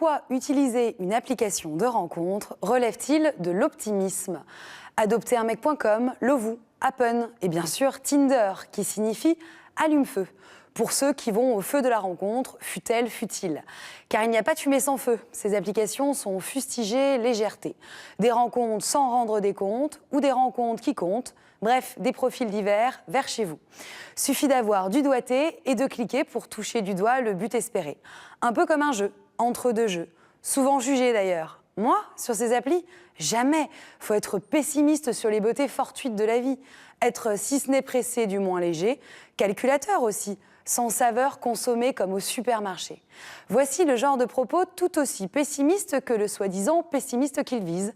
quoi utiliser une application de rencontre relève-t-il de l'optimisme? Adopterunmec.com, Lovoo, Happen et bien sûr Tinder, qui signifie allume-feu. Pour ceux qui vont au feu de la rencontre, fût-elle futile. Car il n'y a pas de fumée sans feu. Ces applications sont fustigées légèreté. Des rencontres sans rendre des comptes ou des rencontres qui comptent. Bref, des profils divers vers chez vous. Suffit d'avoir du doigté et de cliquer pour toucher du doigt le but espéré. Un peu comme un jeu, entre deux jeux. Souvent jugé d'ailleurs. Moi, sur ces applis, jamais. Faut être pessimiste sur les beautés fortuites de la vie. Être, si ce n'est pressé, du moins léger. Calculateur aussi. Sans saveur consommée comme au supermarché. Voici le genre de propos tout aussi pessimiste que le soi-disant pessimiste qu'ils visent.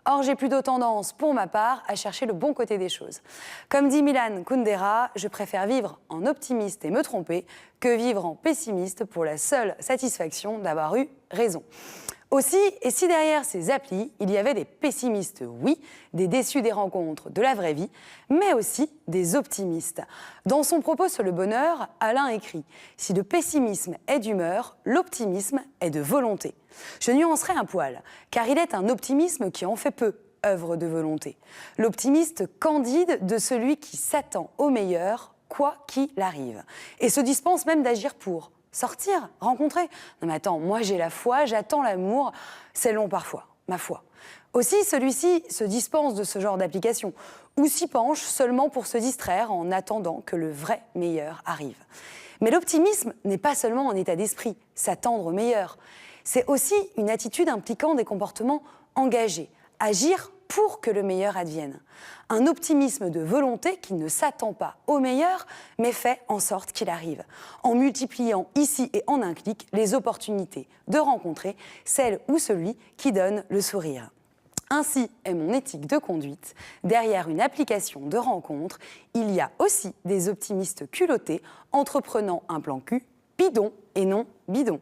Or, j'ai plutôt tendance, pour ma part, à chercher le bon côté des choses. Comme dit Milan Kundera, je préfère vivre en optimiste et me tromper que vivre en pessimiste pour la seule satisfaction d'avoir eu raison. Aussi, et si derrière ces applis, il y avait des pessimistes, oui, des déçus des rencontres de la vraie vie, mais aussi des optimistes. Dans son propos sur le bonheur, Alain écrit « Si le pessimisme est d'humeur, l'optimisme est de volonté ». Je nuancerai un poil, car il est un optimisme qui en fait peu, œuvre de volonté. L'optimiste candide de celui qui s'attend au meilleur, quoi qu'il arrive, et se dispense même d'agir pour. Sortir, rencontrer. Non mais attends, moi j'ai la foi, j'attends l'amour. C'est long parfois, ma foi. Aussi, celui-ci se dispense de ce genre d'application ou s'y penche seulement pour se distraire en attendant que le vrai meilleur arrive. Mais l'optimisme n'est pas seulement un état d'esprit, s'attendre au meilleur. C'est aussi une attitude impliquant des comportements engagés, agir pour que le meilleur advienne. Un optimisme de volonté qui ne s'attend pas au meilleur, mais fait en sorte qu'il arrive, en multipliant ici et en un clic les opportunités de rencontrer celle ou celui qui donne le sourire. Ainsi est mon éthique de conduite. Derrière une application de rencontre, il y a aussi des optimistes culottés entreprenant un plan cul bidon et non bidon.